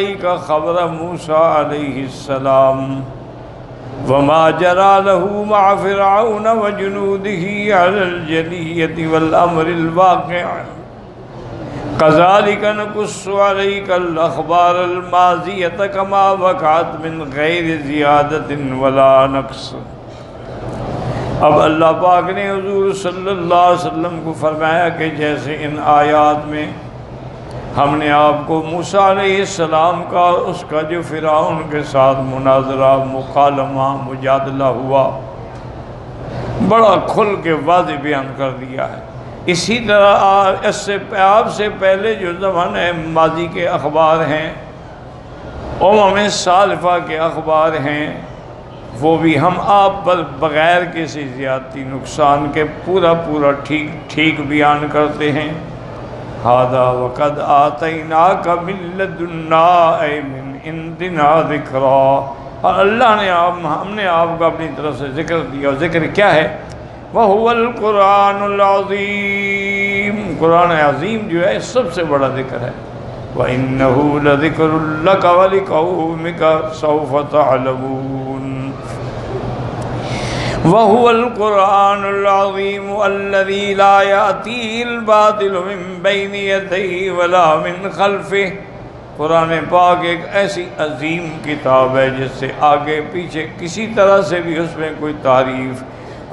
کا خبر موسیٰ علیہ السلام وما جرى له مع فرعون وجنوده على الجلية والأمر الواقع كذلك نقص عليك الأخبار الماضية كما وقعت من غير زيادة ولا نقص۔ اب اللہ پاک نے حضور صلی اللہ علیہ وسلم کو فرمایا کہ جیسے ان آیات میں ہم نے آپ کو موسیٰ علیہ السلام کا اور اس کا جو فرعون کے ساتھ مناظرہ، مکالمہ، مجادلہ ہوا بڑا کھل کے واضح بیان کر دیا ہے، اسی طرح اس سے آپ سے پہلے جو زمانے ماضی کے اخبار ہیں، امم سالفہ کے اخبار ہیں، وہ بھی ہم آپ پر بغیر کسی زیادتی نقصان کے پورا ٹھیک بیان کرتے ہیں۔ هذا وقد آتیناک من لدنا اے من عندنا ذکرا، اور اللہ نے ہم نے آپ کو اپنی طرف سے ذکر دیا، اور ذکر کیا ہے؟ وَهُوَ الْقُرْآنُ الْعَظِيمُ، قرآن عظیم جو ہے سب سے بڑا ذکر ہے۔ وَإِنَّهُ لَذِكْرٌ لَكَ وَلِقَوْمِكَ سَوْفَ تَعْلَمُونَ۔ وَهُوَ الْقُرْآنُ الْعَظِيمُ الَّذِي لَا يَأْتِيهِ الْبَاطِلُ مِن بَيْنِ يَدَيْهِ وَلَا مِن خَلْفِهِ۔ قرآن پاک ایک ایسی عظیم کتاب ہے جس سے آگے پیچھے کسی طرح سے بھی اس میں کوئی تعریف،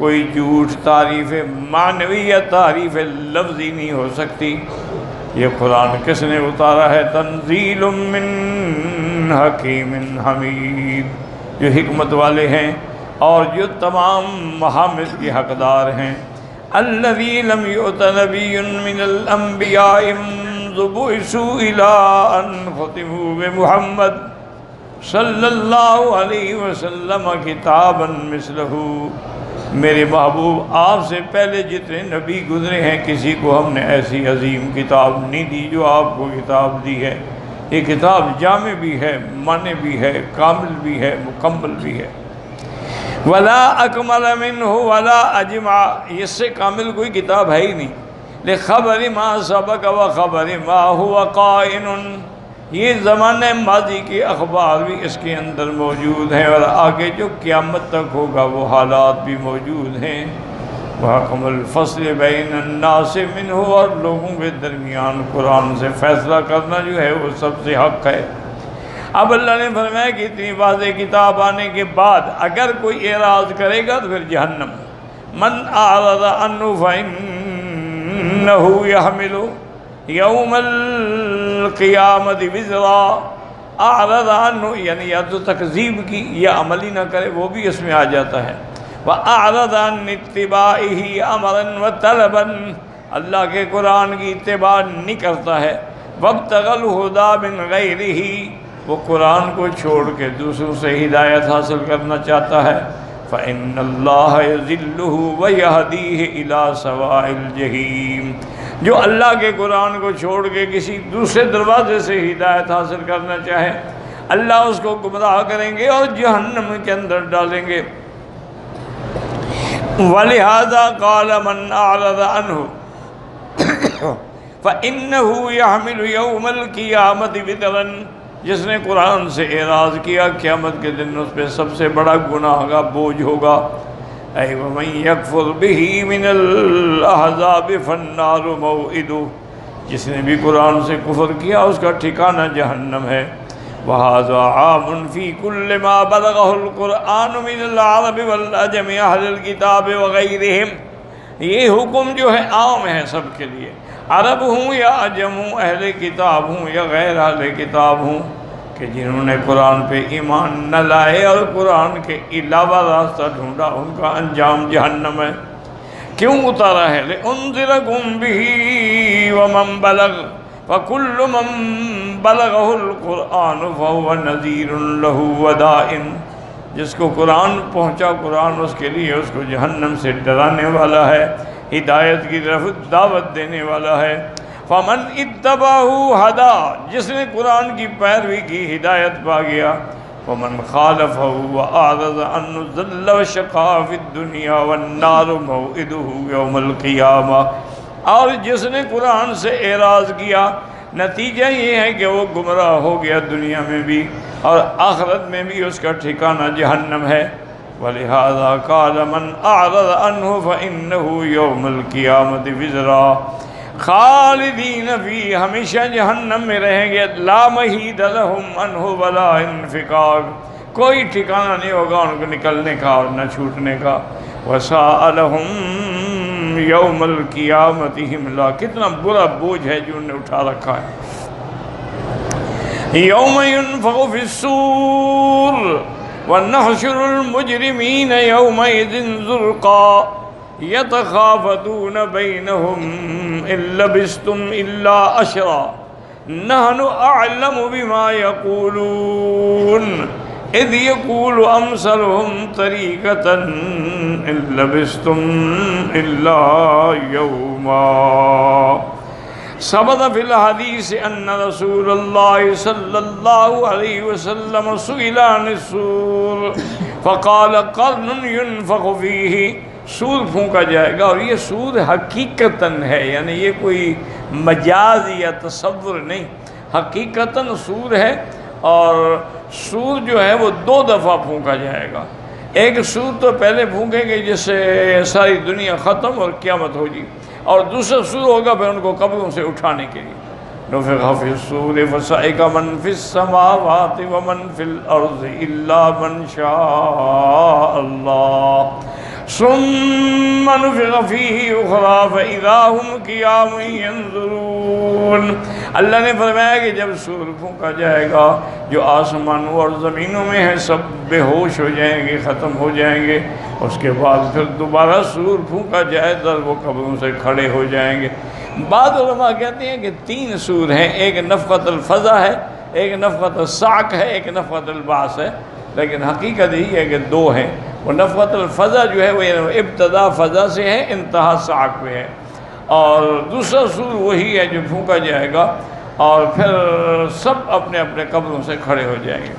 کوئی جھوٹ، تعریف معنوی یا تعریف لفظی نہیں ہو سکتی۔ یہ قرآن کس نے اتارا ہے؟ تنزیل من حکیم حمید، جو حکمت والے ہیں اور جو تمام محامد کے حقدار ہیں۔ الذی لم یؤت نبی من الانبیاء منذ بعثوا الی ان ختموا بمحمد صلی اللہ علیہ وسلم کتابا مثلہ۔ میرے محبوب آپ سے پہلے جتنے نبی گزرے ہیں کسی کو ہم نے ایسی عظیم کتاب نہیں دی جو آپ کو کتاب دی ہے۔ یہ کتاب جامع بھی ہے، معنی بھی ہے، کامل بھی ہے، مکمل بھی ہے۔ ولا اکمل منہ ولا اجمع، اس سے کامل کوئی کتاب ہے ہی نہیں۔ لخبر ما سبق و خبر ما هو قائن، یہ زمانے ماضی کے اخبار بھی اس کے اندر موجود ہیں اور آگے جو قیامت تک ہوگا وہ حالات بھی موجود ہیں۔ وحکم الفصل بین الناس منہ، اور لوگوں کے درمیان قرآن سے فیصلہ کرنا جو ہے وہ سب سے حق ہے۔ اب اللہ نے فرمایا کہ اتنی واضح کتاب آنے کے بعد اگر کوئی اعراض کرے گا تو پھر جہنم۔ من اعرض عنہ فإنہ یحمل یوم القیامت وزرا، اعرض عنہ یعنی یا تو تکذیب کی یا عمل ہی نہ کرے وہ بھی اس میں آ جاتا ہے۔ وَأَعْرَضَ عَنْ اتِّبَاعِهِ أَمْرًا وَطَلَبًا، اللہ کے قرآن کی اتباع نہیں کرتا ہے۔ وَابْتَغَى الْهُدَى مِنْ غَيْرِهِ، وہ قرآن کو چھوڑ کے دوسروں سے ہدایت حاصل کرنا چاہتا ہے۔ فَإِنَّ اللَّهَ يَضِلُّهُ وَيَهْدِيهِ إِلَى سَوَاءِ الْجَحِيمِ، جو اللہ کے قرآن کو چھوڑ کے کسی دوسرے دروازے سے ہدایت حاصل کرنا چاہے اللہ اس کو گمراہ کریں گے اور جہنم کے اندر ڈالیں گے۔ وَلِهَذَا قَالَ مَنْ أَعْرَضَ عَنْهُ فَإِنَّهُ يَحْمِلُ يَوْمَ الْقِيَامَةِ وِزْرًا، جس نے قرآن سے اعراض کیا قیامت کے دن اس پہ سب سے بڑا گناہ کا بوجھ ہوگا۔ اے وَمَن يَكْفُرْ بِهِ مِنَ الْأَحْزَابِ فَالنَّارُ مَوْعِدُهُ، جس نے بھی قرآن سے کفر کیا اس کا ٹھکانہ جہنم ہے۔ وَهَذَا عَامٌ فِي كُلِّ مَا بَلَغَهُ الْقُرْآنُ مِنَ الْعَرَبِ وَالْعَجَمِ أَهْلِ الْكِتَابِ وَغَيْرِهِمْ، یہ حکم جو ہے عام ہے سب کے لیے، عرب ہوں یا عجم ہوں، اہل کتاب ہوں یا غیر اہل کتاب ہوں، کہ جنہوں نے قرآن پہ ایمان نہ لائے اور قرآن کے علاوہ راستہ ڈھونڈا ان کا انجام جہنم ہے۔ کیوں اتارا ہے؟ لِأُنذِرَكُمْ بِهِ وَمَنْ بَلَغَ فَكُلُّ مَنْ بَلَغَهُ الْقُرْآنُ فَهُوَ نَذِيرٌ لَهُ وَدَاعٍ، جس کو قرآن پہنچا قرآن اس کے لیے اس کو جہنم سے ڈرانے والا ہے، ہدایت کی طرف دعوت دینے والا ہے۔ فمن اتبعہ ہدا، جس نے قرآن کی پیروی کی ہدایت پا گیا۔ ومن خالفہ وأعرض عنہ ضل وشقى في الدنيا والنار موعده يوم القیامہ، اور جس نے قرآن سے اعراض کیا نتیجہ یہ ہے کہ وہ گمراہ ہو گیا دنیا میں بھی اور آخرت میں بھی اس کا ٹھکانہ جہنم ہے۔ وَلِهَذَا قَالَ مَنْ أَعْرَضَ عَنْهُ فَإِنَّهُ يَوْمَ الْقِيَامَةِ وِزْرًا خالدین فی، ہمیشہ جہنم میں رہیں گے، لا محید لہم عنہ ولا انفکاک، کوئی ٹھکانہ نہیں ہوگا ان کو نکلنے کا اور نہ چھوٹنے کا۔ وَسَاءَ لَهُمْ يَوْمَ الْقِيَامَةِ حِمْلًا، کتنا برا بوجھ ہے جو انہیں اٹھا رکھا ہے۔ یوم ينفخ فی الصور وَنَحْشُرُ الْمُجْرِمِينَ يَوْمَئِذٍ زُرْقًا يَتَخَافَتُونَ بَيْنَهُمْ إِن لَّبِثْتُمْ إِلَّا عَشْرًا نَحْنُ أَعْلَمُ بِمَا يَقُولُونَ إِذْ يَقُولُ أَمْثَلُهُمْ طَرِيقَةً إِن لَّبِثْتُمْ إِلَّا يَوْمًا۔ ثبت فی الحدیث ان رسول اللہ صلی اللہ علیہ وسلم سئل عن الصور فقال قرن ينفخ فیہ، سور پھونکا جائے گا، اور یہ سور حقیقتاً ہے، یعنی یہ کوئی مجاز یا تصور نہیں، حقیقتاً سور ہے، اور سور جو ہے وہ 2 دفعہ پھونکا جائے گا۔ ایک سور تو پہلے پھونکیں گے جس سے ساری دنیا ختم اور قیامت ہو جی، اور دوسرا سور ہوگا پھر ان کو قبروں سے اٹھانے کے لیے۔ نفخ فی الصور فصعق من فی السماوات ومن فی الارض الا من شاء اللہ ثم نفخ فیہ اخری فاذا ہم قیام ینظرون۔ اللہ نے فرمایا کہ جب سور پھونکا جائے گا، جو آسمانوں اور زمینوں میں ہیں سب بے ہوش ہو جائیں گے، ختم ہو جائیں گے، اس کے بعد پھر دوبارہ سور پھونکا جائے تو وہ قبروں سے کھڑے ہو جائیں گے۔ بعض علماء کہتے ہیں کہ 3 سور ہیں، ایک نفخۃ الفزع ہے، ایک نفخۃ الصعق ہے، ایک نفخۃ البعث ہے، لیکن حقیقت یہی ہے کہ 2 ہیں۔ وہ نفخۃ الفزع جو ہے وہ ابتدا فزع سے ہے، انتہا صعق پہ ہے، اور دوسرا سور وہی ہے جو پھونکا جائے گا اور پھر سب اپنے اپنے قبروں سے کھڑے ہو جائیں گے۔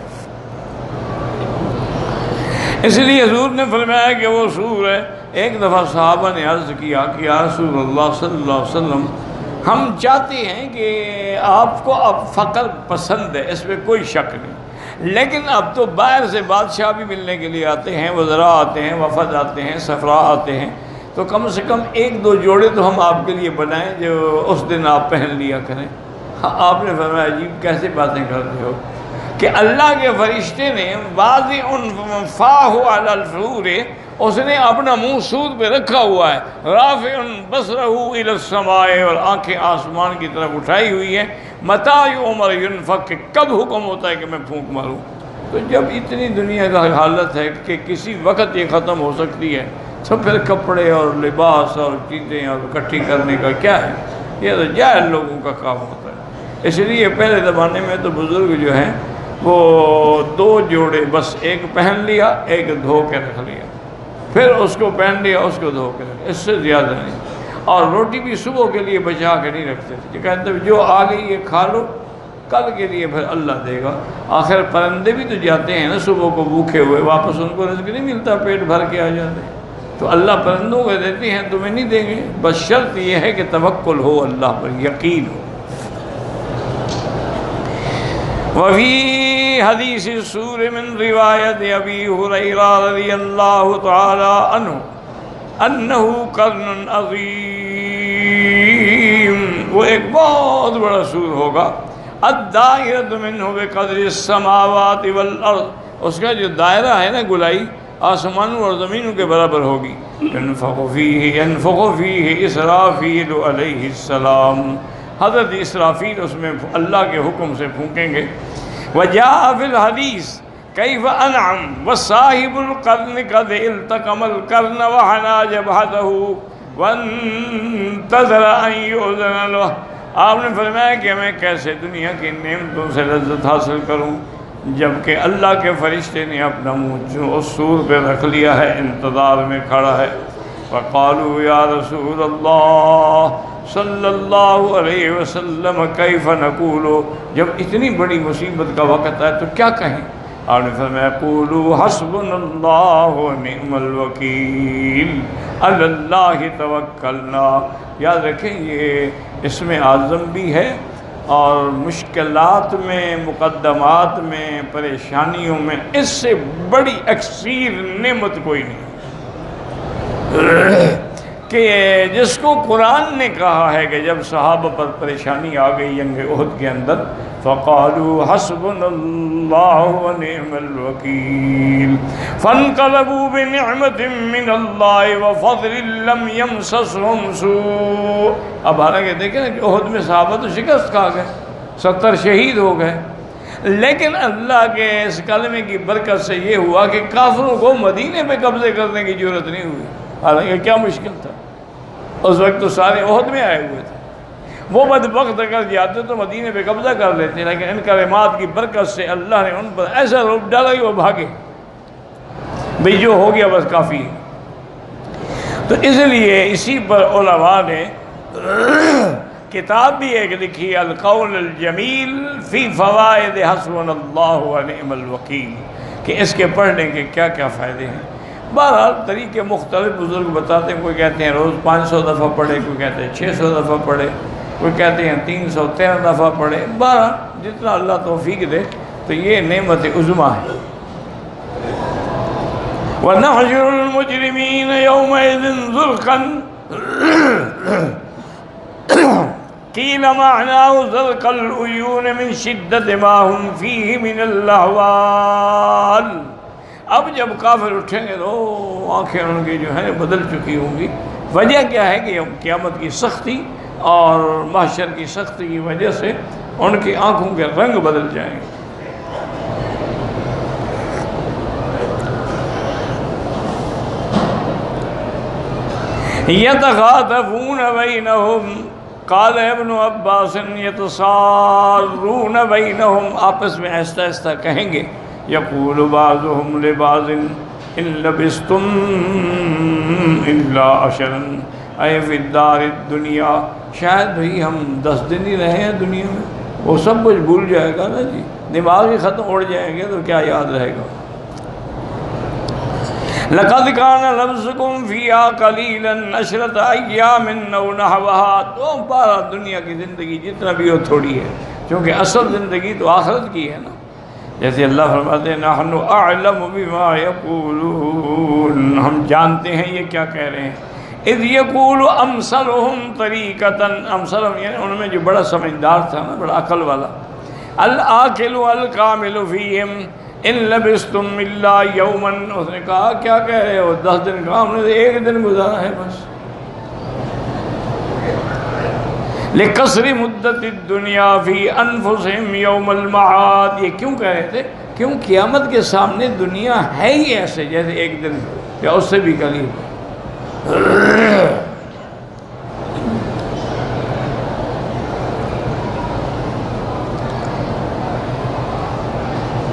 اس لیے حضور نے فرمایا کہ وہ سور ہے۔ ایک دفعہ صحابہ نے عرض کیا کہ یا رسول اللہ صلی اللہ علیہ وسلم، ہم چاہتے ہیں کہ آپ کو اب فقر پسند ہے، اس میں کوئی شک نہیں، لیکن اب تو باہر سے بادشاہ بھی ملنے کے لیے آتے ہیں، وزراء آتے ہیں، وفد آتے ہیں، سفراء آتے ہیں، تو کم سے کم 1-2 جوڑے تو ہم آپ کے لیے بنائیں جو اس دن آپ پہن لیا کریں۔ آپ نے فرمایا عجیب کیسے باتیں کرتے ہو کہ اللہ کے فرشتے نے واضع فاہ علی الفور، اس نے اپنا منہ سور پہ رکھا ہوا ہے، رافع بصرہ الی السماء، اور آنکھیں آسمان کی طرف اٹھائی ہوئی ہیں، متی یؤمر ینفخ، کہ کب حکم ہوتا ہے کہ میں پھونک ماروں۔ تو جب اتنی دنیا کا حالت ہے کہ کسی وقت یہ ختم ہو سکتی ہے، تو پھر کپڑے اور لباس اور چیزیں اور اکٹھی کرنے کا کیا ہے؟ یہ تو جاہل لوگوں کا کام ہوتا ہے۔ اس لیے پہلے زمانے میں تو بزرگ جو ہیں وہ 2 جوڑے بس، ایک پہن لیا، ایک دھو کے رکھ لیا، پھر اس کو پہن لیا، اس کو دھو کے رکھ لیا، اس سے زیادہ نہیں۔ اور روٹی بھی صبح کے لیے بچا کے نہیں رکھتے تھے، یہ کہتے جو آ گئی یہ کھا لو، کل کے لیے پھر اللہ دے گا۔ آخر پرندے بھی تو جاتے ہیں نا صبح کو بھوکے ہوئے، واپس ان کو رزق نہیں ملتا، پیٹ بھر کے آ جاتے ہیں، تو اللہ پرندوں کو دیتے ہیں، تمہیں نہیں دیں گے، بس شرط یہ ہے کہ توکل ہو اللہ پر، یقین ہو۔ وفي حديث السور من رواية أبي هريرة رضي الله تعالى عنه أنه قرن عظيم، وہ ایک بہت بڑا سور ہوگا، الدائرة منه بقدر السماوات والأرض، اس کا جو دائرہ ہے نا گلائی آسمانوں اور زمینوں کے برابر ہوگی۔ ينفخ فيه إسرافيل علیہ السلام، حضرت اسرافیل اس میں اللہ کے حکم سے پھونکیں گے۔ وجاء فی الحدیث کیف انعم وصاحب القرن قد التقم القرن وحنا جبہتہ وانتظر ان یؤذن لہ۔ آپ نے فرمایا کہ میں کیسے دنیا کی نعمتوں سے لذت حاصل کروں، جبکہ اللہ کے فرشتے نے اپنا منہ جو اس سور پہ رکھ لیا ہے، انتظار میں کھڑا ہے۔ فقالوا یا رسول اللہ صلی اللہ علیہ وسلم کیف نقول، جب اتنی بڑی مصیبت کا وقت ہے تو کیا کہیں؟ آپ نے فرمایا قولوا حسبنا اللہ ونعم الوکیل علی اللہ توکلنا۔ یاد رکھیں یہ اسم اعظم بھی ہے اور مشکلات میں، مقدمات میں، پریشانیوں میں اس سے بڑی اکثیر نعمت کوئی نہیں کہ جس کو قرآن نے کہا ہے کہ جب صحابہ پر پریشانی آ گئی جنگ احد کے اندر، فقالوا حسبنا اللہ ونعم الوکیل فانقلبوا بنعمت من اللہ وفضل لم یمسسہم سوء۔ اب حالانکہ دیکھیں نا کہ احد میں صحابہ تو شکست کھا گئے، 70 شہید ہو گئے، لیکن اللہ کے اس کلمے کی برکت سے یہ ہوا کہ کافروں کو مدینے پہ قبضے کرنے کی ضرورت نہیں ہوئی۔ حالانکہ کیا مشکل تھا، اس وقت تو سارے احد میں آئے ہوئے تھے، وہ بدبخت اگر جاتے تو مدینے پہ قبضہ کر لیتے، لیکن ان کلمات کی برکت سے اللہ نے ان پر ایسا روپ ڈالا کہ وہ بھاگے، بھئی جو ہو گیا بس کافی ہے۔ تو اس لیے اسی پر علماء نے کتاب بھی ایک لکھی، القول الجمیل فی فوائد حسبنا اللہ ونعم الوکیل، کہ اس کے پڑھنے کے کیا کیا فائدے ہیں۔ بہرحال طریقے مختلف بزرگ بتاتے ہیں، کوئی کہتے ہیں روز 500 دفعہ پڑھے، کوئی کہتے ہیں 600 دفعہ پڑھے، کوئی کہتے ہیں 313 دفعہ پڑھے، بہرحال جتنا اللہ توفیق دے، تو یہ نعمت عظمیٰ ہے۔ وَنَحْشُرُ الْمُجْرِمِينَ يَوْمَئِذٍ زُرْقًا قِيلَ مَعْنَاهُ زَرْقَ الْعُيُونِ مِنْ شِدَّةِ مَا هُمْ فِيهِ مِنَ الْأَحْوَالِ۔ اب جب کافر اٹھیں گے تو آنکھیں ان کی جو ہیں بدل چکی ہوں گی۔ وجہ کیا ہے کہ قیامت کی سختی اور محشر کی سختی کی وجہ سے ان کی آنکھوں کے رنگ بدل جائیں گے۔ يَتَخَاطَبُونَ بَيْنَهُمْ قال ابن عباس يتصارون بینہم، آپس میں آہستہ آہستہ کہیں گے، یقول بعضهم لبعض ان لبستم الا عشرا اے فی الدار الدنیا، شاید بھئی ہم 10 دن ہی رہے ہیں دنیا میں، وہ سب کچھ بھول جائے گا نا جی، دماغ ہی ختم اڑ جائیں گے تو کیا یاد رہے گا۔ لقد كان لبثكم فيها قليلا 10 أيام أو نحوها، تو بارہ دنیا کی زندگی جتنا بھی ہو تھوڑی ہے، کیونکہ اصل زندگی تو آخرت کی ہے نا۔ جیسے اللہ فرماتے ہیں نحن اعلم بما يقولون، ہم جانتے ہیں یہ کیا کہہ رہے ہیں۔ اذ يقول امثلهم طریقۃ، امثلهم یعنی ان میں جو بڑا سمجھدار تھا نا، بڑا عقل والا، العاقل الکامل فیہم ان لبستم الا یوما، اس نے کہا کیا کہہ رہے ہو، 10 دن کا، ہم نے 1 دن گزارا ہے بس۔ لقصر مدت الدنیا فی انفسہم یوم المعاد، یہ کیوں کہہ رہے تھے؟ کیوں قیامت کے سامنے دنیا ہے ہی ایسے جیسے 1 دن یا اس سے بھی قریب۔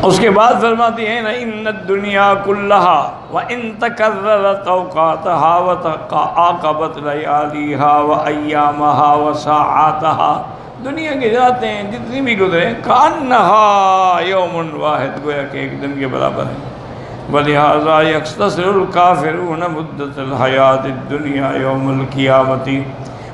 اس کے بعد فرماتی ہیں نا ان الدنیا کلہا وان تکررت اوقاتها وتعاقبت لیالیہا وایامہا وساعاتها، دنیا کی راتیں جتنی بھی گزرے کانہا یوم واحد، گویا کہ 1 دن کے برابر ہیں۔ ولہذا یختصر الکافرون مدت الحیات الدنیا یوم القیامت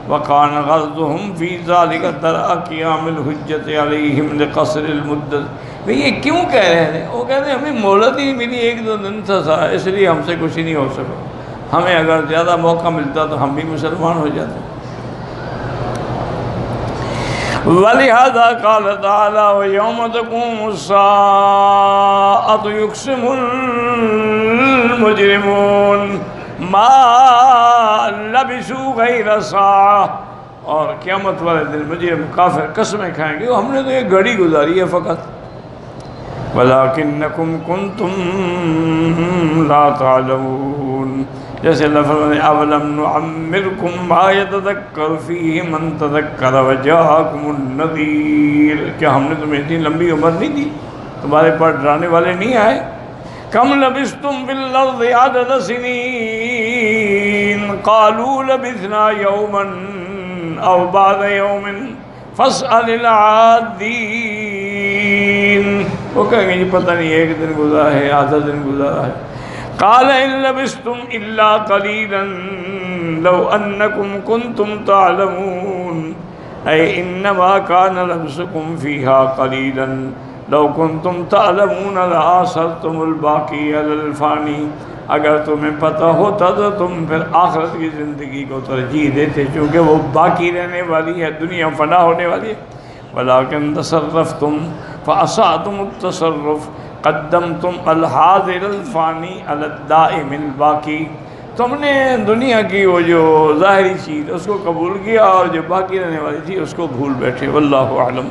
وکان غرضهم فی ذلک درء قیام الحجت علیہم لقصر المدت۔ بھئی یہ کیوں کہہ رہے تھے؟ وہ کہتے ہیں ہمیں مہلت ہی ملی، 1-2 دن تھا سارا، اس لیے ہم سے کچھ ہی نہیں ہو سکا، ہمیں اگر زیادہ موقع ملتا تو ہم بھی مسلمان ہو جاتے۔ وَلِهَذَا قَالَ تَعَالَى وَيَوْمَ تَقُومُ السَّاعَةُ يُقْسِمُ الْمُجْرِمُونَ مَا لَبِثُوا غَيْرَ سَاعَةٍ، اور قیامت والے دن مجرم کافر قسمیں کھائیں گے ہم نے تو ایک گھڑی گزاری ہے فقط۔ وَلَكِنَّكُمْ كُنْتُمْ لَا تَعْلَمُونَ، جیسے اللہ فرماتے ہیں اَوَلَمْ نُعَمِّرْكُمْ مَا يَتَذَكَّرُ فِيهِ مَنْ تَذَكَّرَ وَجَاءَكُمُ النَّذِيرُ، کیا ہم نے تمہیں اتنی لمبی عمر نہیں دی، تمہارے پاس ڈرانے والے نہیں آئے؟ کم لبثتم فی الارض عدد سنین قالوا لبثنا یوما او بعد یوم فاسأل العادین، وہ کہیں گے جی پتہ نہیں 1 دن گزارا ہے، آدھا دن گزارا ہے۔ قال ان لبثتم الا قلیلا لو انکم کنتم تعلمون، اے انما کان لبسکم فیہا قلیلا لو کنتم تعلمون لآثرتم الباقی علی الفانی، اگر تمہیں پتہ ہوتا تو تم پھر آخرت کی زندگی کو ترجیح دیتے، چونکہ وہ باقی رہنے والی ہے، دنیا فنا ہونے والی ہے۔ ولیکن تصرفتم فاسأتم التصرف، قدمتم الحاضر الفانی علی الدائم الباقی، تم نے دنیا کی وہ جو ظاہری چیز اس کو قبول کیا اور جو باقی رہنے والی تھی اس کو بھول بیٹھے۔ واللہ اعلم۔